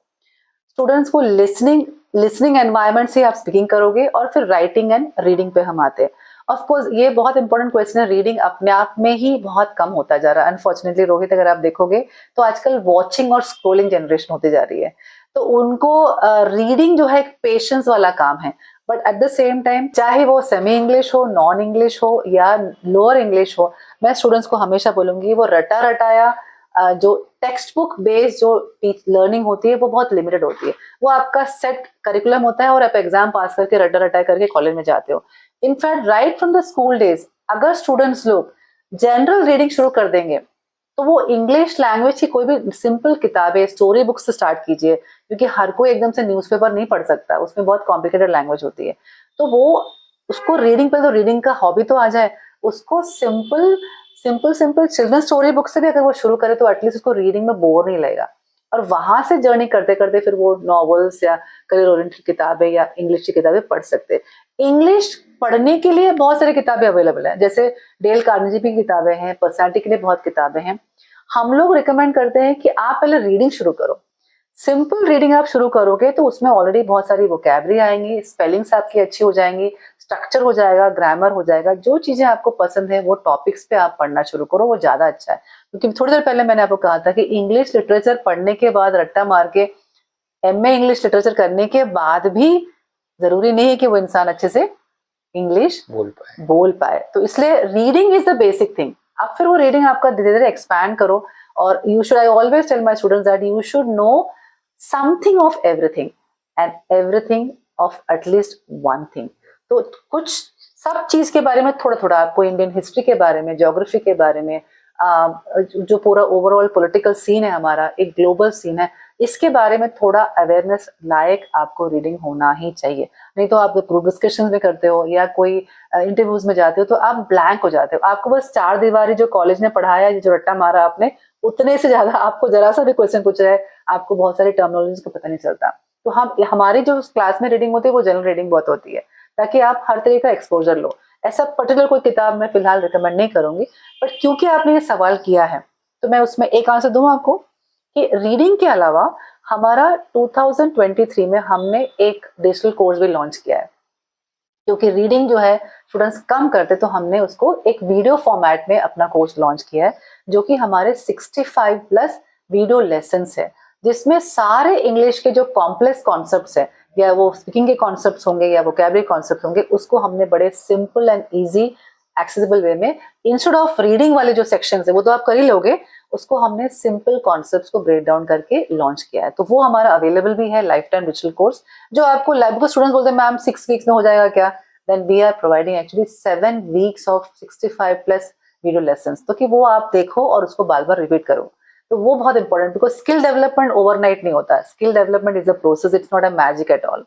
स्टूडेंट्स को लिसनिंग एनवायरनमेंट से आप स्पीकिंग करोगे, और फिर राइटिंग एंड रीडिंग पे हम आते हैं। ऑफ कोर्स ये बहुत इंपॉर्टेंट क्वेश्चन है, रीडिंग अपने आप में ही बहुत कम होता जा रहा है अनफॉर्चुनेटली रोहित। अगर आप देखोगे तो आजकल वॉचिंग और स्क्रोलिंग जनरेशन होती जा रही है, तो उनको रीडिंग जो है एक पेशेंस वाला काम है, but at the same time चाहे वो सेमी इंग्लिश हो, नॉन इंग्लिश हो या लोअर इंग्लिश हो, मैं स्टूडेंट्स को हमेशा बोलूंगी वो रटा रटाया जो टेक्स्ट बुक बेस्ड जो लर्निंग होती है वो बहुत लिमिटेड होती है। वो आपका सेट करिकुलम होता है और आप एग्जाम पास करके रटा रटा करके कॉलेज में जाते हो। In fact right from the school days अगर स्टूडेंट्स लोग जनरल रीडिंग शुरू कर देंगे, तो वो इंग्लिश लैंग्वेज की कोई भी सिंपल किताबें, स्टोरी बुक्स से स्टार्ट कीजिए, क्योंकि हर कोई एकदम से न्यूज़पेपर नहीं पढ़ सकता, उसमें बहुत कॉम्प्लिकेटेड लैंग्वेज होती है। तो वो उसको रीडिंग पे, तो रीडिंग का हॉबी तो आ जाए, उसको simple simple children story book से भी अगर वो शुरू करे तो एटलीस्ट उसको रीडिंग में बोर नहीं लगेगा, और वहां से जर्नी करते करते फिर वो नॉवेल्स या करियर ओरिएंटेड किताबें या इंग्लिश की किताबें पढ़ सकते हैं। इंग्लिश पढ़ने के लिए बहुत सारी किताबें अवेलेबल हैं, जैसे डेल कार्नेगी की किताबें हैं, पर्सनैलिटी के लिए बहुत किताबें हैं। हम लोग रिकमेंड करते हैं कि आप पहले रीडिंग शुरू करो। सिंपल रीडिंग आप शुरू करोगे तो उसमें ऑलरेडी बहुत सारी वोकैबुलरी आएंगी, स्पेलिंग्स आपकी अच्छी हो जाएंगी, स्ट्रक्चर हो जाएगा, ग्रामर हो जाएगा। जो चीजें आपको पसंद है वो टॉपिक्स पे आप पढ़ना शुरू करो, वो ज्यादा अच्छा है। क्योंकि थोड़ी देर पहले मैंने आपको कहा था कि इंग्लिश लिटरेचर पढ़ने के बाद, रट्टा मार के एमए इंग्लिश लिटरेचर करने के बाद भी जरूरी नहीं है कि वो इंसान अच्छे से इंग्लिश बोल पाए। तो इसलिए reading is the basic thing. अब फिर वो रीडिंग आपका धीरे धीरे एक्सपैंड करो, और you should, I always tell my students that you should know something of everything and everything of at least one thing. तो कुछ सब चीज के बारे में थोड़ा थोड़ा आपको, इंडियन हिस्ट्री के बारे में, ज्योग्राफी के बारे में, जो पूरा ओवरऑल पॉलिटिकल सीन है हमारा, एक ग्लोबल सीन है, इसके बारे में थोड़ा अवेयरनेस लायक आपको रीडिंग होना ही चाहिए। नहीं तो आप ग्रुप डिस्कशन में करते हो या कोई इंटरव्यूज में जाते हो तो आप ब्लैंक हो जाते हो। आपको बस 4 दीवारी जो कॉलेज ने पढ़ाया, जो रट्टा मारा आपने, उतने से ज्यादा आपको जरा सा भी क्वेश्चन पूछ रहा है, आपको बहुत सारी टर्मिनोलॉजी का पता नहीं चलता। तो हमारी जो क्लास में रीडिंग होती है वो जनरल रीडिंग बहुत होती है, ताकि आप हर तरह का एक्सपोजर लो। ऐसा पर्टिकुलर कोई किताब मैं फिलहाल रिकमेंड नहीं करूंगी, बट क्योंकि आपने ये सवाल किया है तो मैं उसमें एक आंसर दूं आपको कि रीडिंग के अलावा हमारा 2023 में हमने एक डिजिटल कोर्स भी लॉन्च किया है, क्योंकि रीडिंग जो है स्टूडेंट्स कम करते, तो हमने उसको एक वीडियो फॉर्मेट में अपना कोर्स लॉन्च किया है, जो कि हमारे 65 प्लस वीडियो लेसन्स है, जिसमें सारे इंग्लिश के जो कॉम्प्लेक्स कॉन्सेप्ट्स है, या वो स्पीकिंग के कॉन्सेप्ट्स होंगे या वोकैबुलरी कॉन्सेप्ट होंगे, उसको हमने बड़े सिंपल एंड ईजी एक्सेसिबल वे में, इंस्टेड ऑफ रीडिंग वाले जो सेक्शन है वो तो आप कर ही लोगे, उसको हमने सिंपल कॉन्सेप्ट्स को ब्रेक डाउन करके लॉन्च किया है। तो वो हमारा अवेलेबल भी है, लाइफ टाइम डिजिटल कोर्स, जो आपको लाइव, स्टूडेंट्स बोलते हैं मैम 6 वीक्स में हो जाएगा क्या, then we are providing actually 7 weeks of 65 plus video lessons, तो कि वो आप देखो और उसको बार बार रिपीट करो। तो वो बहुत important, because skill development overnight नहीं होता है, skill development is a process, it's not a magic at all.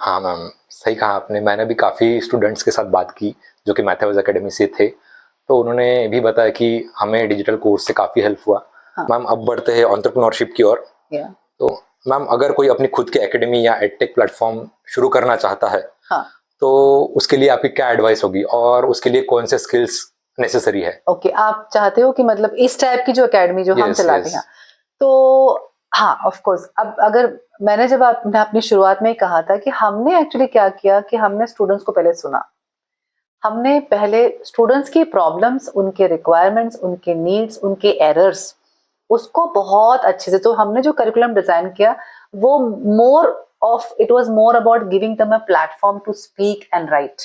हाँ मैम, सही कहा आपने। मैंने भी काफ़ी स्टूडेंट्स के साथ बात की जो कि मैथवेज एकेडमी से थे, तो उन्होंने भी बताया कि हमें डिजिटल कोर्स से काफ़ी हेल्प हुआ। हाँ। मैम, अब बढ़ते हैं एंटरप्रेन्योरशिप की ओर। तो मैम, अगर कोई अपनी खुद की एकेडमी या एडटेक प्लेटफॉर्म शुरू करना चाहता है, हाँ। तो उसके लिए आपकी क्या एडवाइस होगी और उसके लिए कौन से स्किल्स नेसेसरी है? ओके, आप चाहते हो कि मतलब इस टाइप की जो एकेडमी जो हम Yes, चलाते yes. हैं, तो हाँ ऑफ कोर्स, अब अगर मैंने जब आपने अपनी शुरुआत में ही कहा था कि हमने एक्चुअली क्या किया कि हमने स्टूडेंट्स को पहले सुना, हमने पहले स्टूडेंट्स की प्रॉब्लम्स, उनके रिक्वायरमेंट्स, उनके नीड्स, उनके एरर्स, उसको बहुत अच्छे से, तो हमने जो करिकुलम डिजाइन किया वो it was more about giving them a platform to speak and write.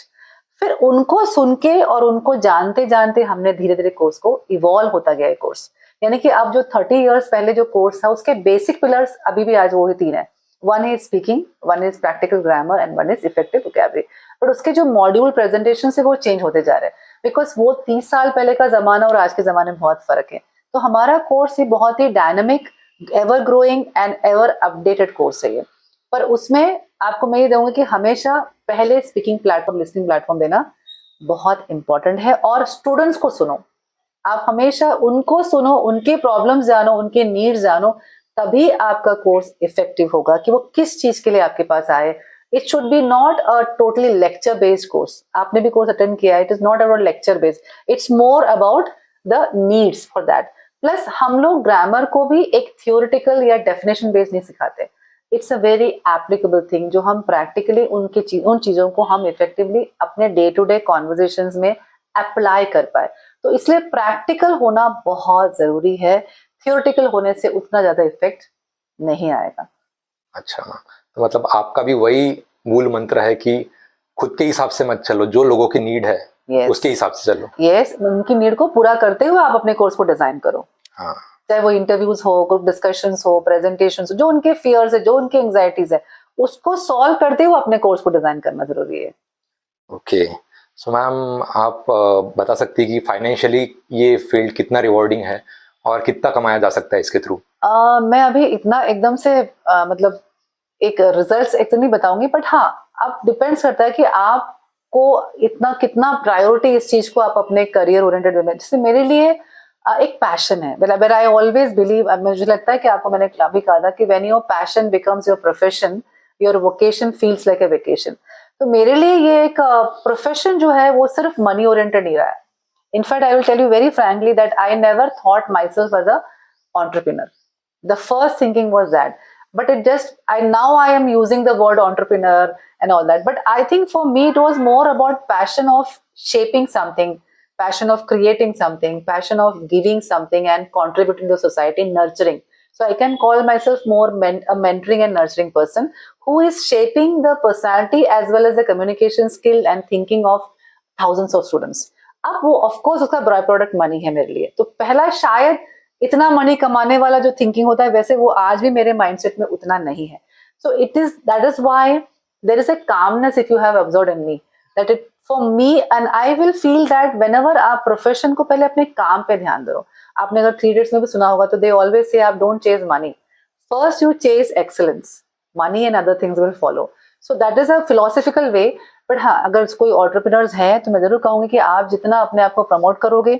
फिर उनको सुन के और उनको जानते जानते हमने धीरे धीरे कोर्स को इवॉल्व होता गया है कोर्स, यानी कि अब जो 30 इयर्स पहले जो कोर्स था उसके बेसिक पिलर्स अभी भी आज वो ही 3 है, one is speaking, one is practical grammar and one is effective vocabulary. But उसके जो मॉड्यूल प्रेजेंटेशन से वो चेंज होते जा रहे हैं, बिकॉज वो 30 साल पहले का जमाना और आज के जमाने में बहुत फर्क है। तो हमारा कोर्स ये बहुत ही dynamic, ever growing and ever updated course है ये। पर उसमें आपको मैं ये दूंगी कि हमेशा पहले स्पीकिंग प्लेटफॉर्म, लिसनिंग प्लेटफॉर्म देना बहुत इंपॉर्टेंट है, और स्टूडेंट्स को सुनो, आप हमेशा उनको सुनो, उनके प्रॉब्लम्स जानो, उनके नीड्स जानो, तभी आपका कोर्स इफेक्टिव होगा कि वो किस चीज के लिए आपके पास आए। It should be not a totally lecture based course, आपने भी कोर्स अटेंड किया है, it is not about lecture based, it's more about the needs for that. Plus हम लोग ग्रामर को भी एक थियोरिटिकल या डेफिनेशन बेस्ड नहीं सिखाते, it's a very applicable thing, जो हम प्रैक्टिकली उन चीजों को हम इफेक्टिवली अपने डे टू डे कॉन्वर्जेशंस में अप्लाई कर पाए। तो इसलिए प्रैक्टिकल होना बहुत जरूरी है, थियोरेटिकल होने से उतना ज्यादा इफेक्ट नहीं आएगा। अच्छा मैम, तो मतलब आपका भी वही मूल मंत्र है कि खुद के हिसाब से मत चलो, जो लोगों की नीड है Yes. उसके हिसाब से चलो। यस, उनकी नीड को पूरा करते हुए आप अपने कोर्स को डिजाइन करो। हाँ। चाहे वो इंटरव्यूज हो, ग्रुप डिस्कशंस हो, प्रेजेंटेशंस हो, जो उनके फियर्स है, जो उनके एंजाइटीज है, उसको सॉल्व करते हुए अपने कोर्स को डिजाइन करना जरूरी है। ओके, सो मैम, आप बता सकती कि फाइनेंशियली ये फील्ड कितना रिवॉर्डिंग है और कितना कमाया जा सकता है इसके थ्रू? मैं अभी इतना एकदम से मतलब एक रिजल्ट्स एक तो नहीं बताऊंगी, बट हाँ, अब डिपेंड्स करता है कि आपको इतना कितना प्रायोरिटी इस चीज को आप अपने करियर ओरिएंटेड वे में, जैसे मेरे लिए एक पैशन है, वेर आई ऑलवेज बिलीव, मुझे लगता है कि आपको मैंने भी कहा था कि when your passion becomes your profession, your vocation feels like a vacation. तो मेरे लिए ये एक प्रोफेशन जो है वो सिर्फ मनी ओरिएंटेड नहीं रहा है। In fact I will tell you very frankly that I never thought myself as a entrepreneur. The first thinking was that, but it just now I am using the word entrepreneur and all that, but I think for me it was more about passion of shaping something, passion of creating something, passion of giving something and contributing to society, nurturing. So I can call myself more a mentoring and nurturing person who is shaping the personality as well as the communication skill and thinking of thousands of students. अब वो of course उसका by product money है मेरे लिए, तो पहला शायद इतना मनी कमाने वाला जो थिंकिंग होता है, वैसे वो आज भी मेरे माइंडसेट में उतना नहीं है। So that is why there is a calmness if you have observed in me, that it for me, and I will feel that whenever आप प्रोफेशन को पहले अपने काम पे ध्यान दो। आपने अगर 3 इडियट्स में भी सुना होगा, तो दे ऑलवेज से आप don't chase money, first you chase excellence, money and other things will follow. So that is a philosophical way. But हाँ, अगर कोई एंटरप्रेन्योर्स हैं तो मैं जरूर कहूंगी कि आप जितना अपने आप को प्रमोट करोगे,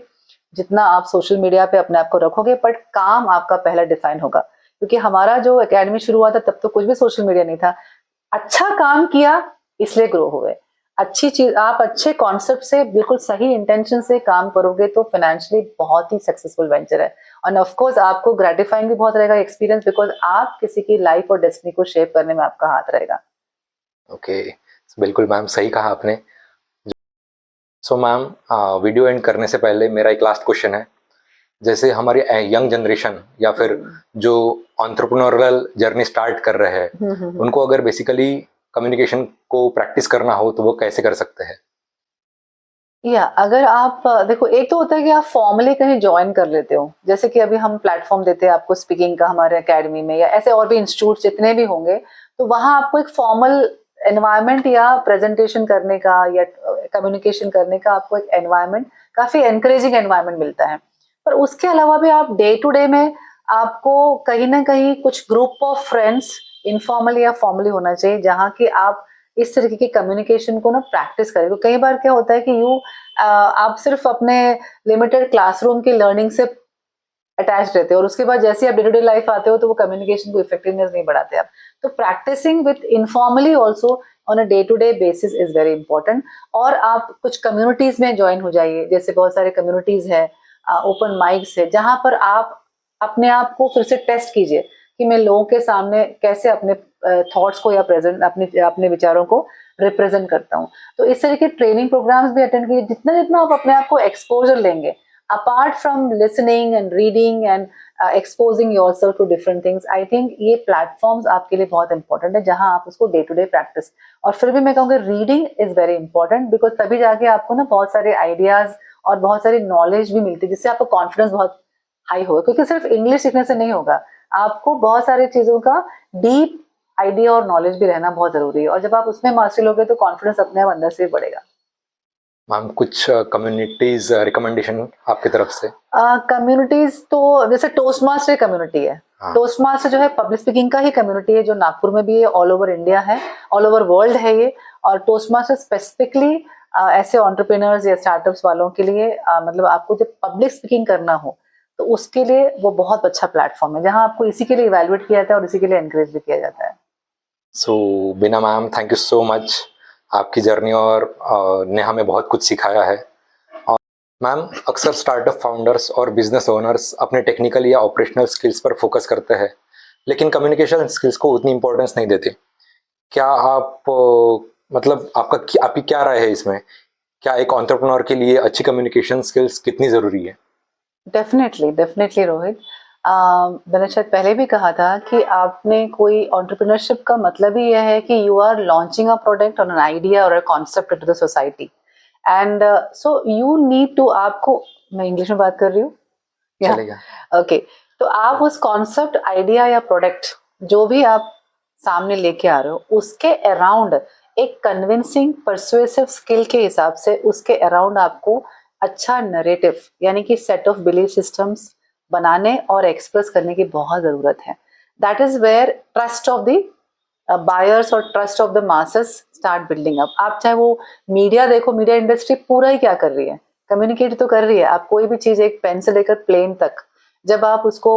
जितना आप सोशल मीडिया पे अपने आप को रखोगे, बट काम आपका पहला डिफाइन होगा। क्योंकि हमारा जो एकेडमी शुरू हुआ था तब तो कुछ भी सोशल मीडिया नहीं था, अच्छा काम किया इसलिए ग्रो हुए। अच्छी चीज, आप अच्छे कॉन्सेप्ट से बिल्कुल सही इंटेंशन से काम करोगे तो फाइनेंशियली बहुत ही सक्सेसफुल वेंचर है। और ऑफ कोर्स आपको ग्रेटिफाइंग भी बहुत रहेगा एक्सपीरियंस, बिकॉज आप किसी की लाइफ और डेस्टिनी को शेप करने में आपका हाथ रहेगा। ओके, बिल्कुल मैम, सही कहा आपने। सो मैम, वीडियो एंड करने से पहले मेरा एक लास्ट क्वेश्चन है। जैसे हमारी यंग जनरेशन या फिर जो एंटरप्रेन्योरियल जर्नी स्टार्ट कर रहे हैं, उनको अगर बेसिकली कम्युनिकेशन को प्रैक्टिस करना हो तो वो कैसे कर सकते हैं? या अगर आप देखो, एक तो होता है कि आप फॉर्मली कहीं ज्वाइन कर लेते हो, जैसे कि अभी हम प्लेटफॉर्म देते हैं आपको स्पीकिंग का हमारे एकेडमी में, या ऐसे और भी इंस्टीट्यूट जितने भी होंगे, तो वहाँ आपको एक फॉर्मल एनवायरनमेंट या प्रेजेंटेशन करने का या कम्युनिकेशन करने का आपको एक एनवायरनमेंट, काफी एनकरेजिंग एनवायरनमेंट मिलता है। पर उसके अलावा भी आप डे टू डे में आपको कहीं ना कहीं कुछ ग्रुप ऑफ फ्रेंड्स, इनफॉर्मली या फॉर्मली होना चाहिए, जहाँ की आप इस तरीके की कम्युनिकेशन को ना प्रैक्टिस करें। तो कई बार क्या होता है कि आप सिर्फ अपने लिमिटेड क्लासरूम की लर्निंग से अटैच रहते हो, और उसके बाद जैसे आप डे टू डे लाइफ आते हो तो वो कम्युनिकेशन को इफेक्टिवनेस नहीं बढ़ाते आप। तो practicing with informally also on a day to day basis is very important. और आप कुछ कम्युनिटीज में ज्वाइन हो जाइए, जैसे बहुत सारे कम्युनिटीज है, ओपन माइक्स है, जहां पर आप अपने आप को फिर से टेस्ट कीजिए कि मैं लोगों के सामने कैसे अपने थॉट्स को या प्रेजेंट अपने अपने विचारों को रिप्रेजेंट करता हूँ। तो इस तरह के ट्रेनिंग प्रोग्राम्स भी अटेंड कीजिए। जितना जितना आप अपने आप को एक्सपोजर लेंगे, apart from listening and reading and exposing yourself to different things, I think ये platforms आपके लिए बहुत important है, जहां आप उसको day to day practice। और फिर भी मैं कहूँगी reading is very important, because तभी जाके आपको ना बहुत सारे ideas और बहुत सारी knowledge भी मिलती है, जिससे आपका confidence बहुत हाई होगा। क्योंकि सिर्फ इंग्लिश सीखने से नहीं होगा, आपको बहुत सारी चीजों का डीप आइडिया और नॉलेज भी रहना बहुत जरूरी है, और जब आप उसमें मास्टरी लोगे तो कॉन्फिडेंस अपने आप अंदर से बढ़ेगा। मैम, कुछ कम्युनिटीज रिकमेंडेशन आपकी तरफ से? कम्युनिटीज तो जैसे टोस्ट मास्टर कम्युनिटी है। हाँ। टोस्ट मास्टर जो है पब्लिक स्पीकिंग का ही कम्युनिटी है, जो नागपुर में भी है, ऑल ओवर इंडिया है, ऑल ओवर वर्ल्ड है ये। और टोस्ट मास्टर स्पेसिफिकली ऐसे एंटरप्रेन्योर्स या स्टार्टअप्स वालों के लिए, मतलब आपको जब पब्लिक स्पीकिंग करना हो तो उसके लिए वो बहुत अच्छा प्लेटफॉर्म है, जहां आपको इसी के लिए इवैल्यूएट किया जाता है और इसी के लिए एनकरेज भी किया जाता है। So Bina ma'am, thank you so much. आपकी जर्नी और ने हमें बहुत कुछ सिखाया है। और मैम, अक्सर स्टार्टअप फाउंडर्स और बिजनेस ओनर्स अपने टेक्निकल या ऑपरेशनल स्किल्स पर फोकस करते हैं, लेकिन कम्युनिकेशन स्किल्स को उतनी इंपॉर्टेंस नहीं देते। क्या आप मतलब आपकी क्या राय है इसमें? क्या एक एंटरप्रेन्योर के लिए अच्छी कम्युनिकेशन स्किल्स कितनी ज़रूरी है? डेफिनेटली डेफिनेटली रोहित, मैंने शायद पहले भी कहा था कि आपने कोई एंटरप्रेन्योरशिप का मतलब ही यह है कि you are launching a product और एन आइडिया और a concept to the society, and so you need to, आपको, मैं इंग्लिश में बात कर रही हूँ या चलेगा। ओके, तो आप उस कॉन्सेप्ट, आइडिया या प्रोडक्ट जो भी आप सामने लेके आ रहे हो, उसके अराउंड एक कन्विंसिंग परसुएसिव स्किल के हिसाब से उसके अराउंड आपको अच्छा नरेटिव, यानी कि सेट ऑफ बिलीफ सिस्टम्स बनाने और एक्सप्रेस करने की बहुत जरूरत है। That is where trust of the buyers और trust of the masses start building up. आप चाहे वो मीडिया देखो, मीडिया इंडस्ट्री पूरा ही क्या कर रही है, कम्युनिकेट तो कर रही है। आप कोई भी चीज, एक पेन से लेकर प्लेन तक, जब आप उसको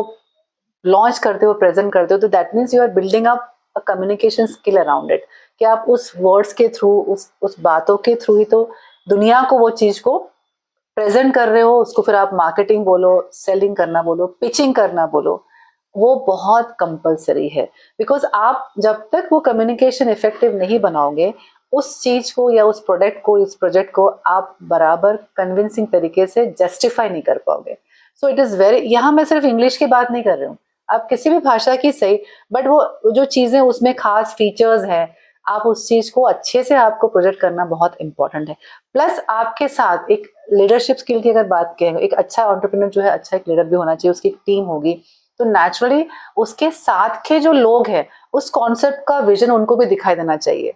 लॉन्च करते हो, प्रेजेंट करते हो, तो that means you are building up a communication skill around it, कि आप उस वर्ड्स के थ्रू, उस बातों के थ्रू ही तो दुनिया को वो चीज को प्रेजेंट कर रहे हो। उसको फिर आप मार्केटिंग बोलो, सेलिंग करना बोलो, पिचिंग करना बोलो, वो बहुत कंपलसरी है। बिकॉज आप जब तक वो कम्युनिकेशन इफेक्टिव नहीं बनाओगे, उस चीज को या उस प्रोडक्ट को, इस प्रोजेक्ट को आप बराबर कन्विंसिंग तरीके से जस्टिफाई नहीं कर पाओगे। सो इट इज वेरी, यहाँ मैं सिर्फ इंग्लिश की बात नहीं कर रही हूँ, आप किसी भी भाषा की सही, बट वो जो चीजें उसमें खास फीचर्स हैं, आप उस चीज को अच्छे से आपको प्रोजेक्ट करना बहुत इंपॉर्टेंट है। प्लस आपके साथ एक लीडरशिप स्किल की अगर बात करें, एक अच्छा एंटरप्रेन्योर जो है, अच्छा एक लीडर भी होना चाहिए, उसकी टीम होगी, तो नेचुरली उसके साथ के जो लोग हैं, उस कॉन्सेप्ट का विजन उनको भी दिखाई देना चाहिए।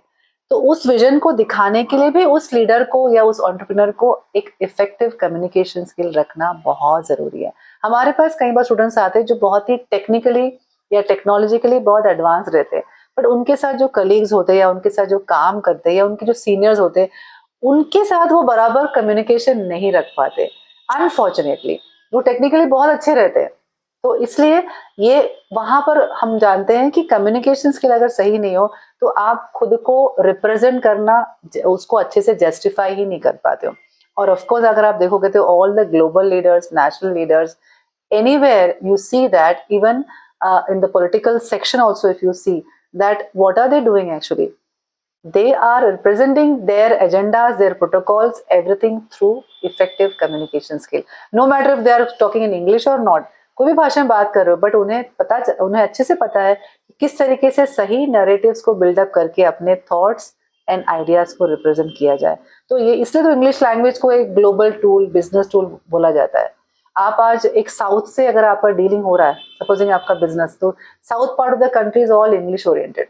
तो उस विजन को दिखाने के लिए भी उस लीडर को या उस एंटरप्रेन्योर को एक इफेक्टिव कम्युनिकेशन स्किल रखना बहुत जरूरी है। हमारे पास कई बार स्टूडेंट्स आते हैं जो बहुत ही टेक्निकली या टेक्नोलॉजिकली बहुत एडवांस रहते हैं, बट उनके साथ जो कलीग्स होते हैं या उनके साथ जो काम करते हैं या उनके जो सीनियर्स होते हैं, उनके साथ वो बराबर कम्युनिकेशन नहीं रख पाते। अनफॉर्चुनेटली वो टेक्निकली बहुत अच्छे रहते हैं, तो इसलिए ये वहां पर हम जानते हैं कि कम्युनिकेशन स्किल अगर सही नहीं हो तो आप खुद को रिप्रेजेंट करना, उसको अच्छे से जस्टिफाई ही नहीं कर पाते हो। और ऑफ कोर्स अगर आप देखोगे तो all the global leaders, national leaders, anywhere you see that, even in the political section also, if you see that, what are they doing actually? They are representing their agendas, their protocols, everything through effective communication skill. No matter if they are talking in English or not, कोई भी भाषा में बात कर रहे हो, but उन्हें अच्छे से पता है कि किस तरीके से सही नैरेटिव्स को बिल्डअप करके अपने थॉट्स एंड आइडियाज को रिप्रेजेंट किया जाए। तो ये इसलिए तो इंग्लिश लैंग्वेज को एक ग्लोबल टूल, बिजनेस टूल बोला जाता है। आप आज एक साउथ से अगर आपका डीलिंग हो रहा है, सपोजिंग आपका बिजनेस, तो south part of the country is all English oriented,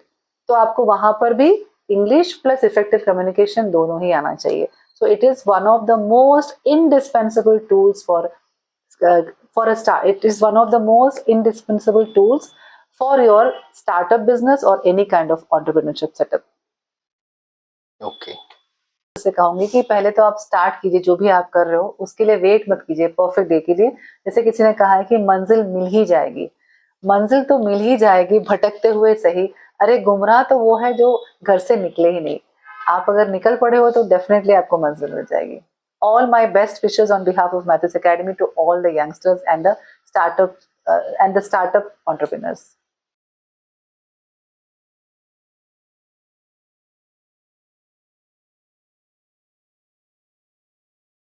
तो आपको वहां पर भी इंग्लिश प्लस इफेक्टिव कम्युनिकेशन दोनों ही आना चाहिए। So it is one of the most indispensable tools for a start. It is one of the most indispensable tools for your startup business or any kind of entrepreneurship setup. Okay, से कहूंगी कि पहले तो आप start कीजिए, जो भी आप कर रहे हो उसके लिए वेट मत कीजिए परफेक्ट डे के लिए। जैसे किसी ने कहा है कि मंजिल मिल ही जाएगी, मंजिल तो मिल ही जाएगी, भटकते हुए सही। अरे गुमराह तो वो है जो घर से निकले ही नहीं। आप अगर निकल पड़े हो तो डेफिनेटली आपको मंजिल मिल जाएगी। All my best wishes on behalf of Mathis Academy to all the youngsters and the startup entrepreneurs.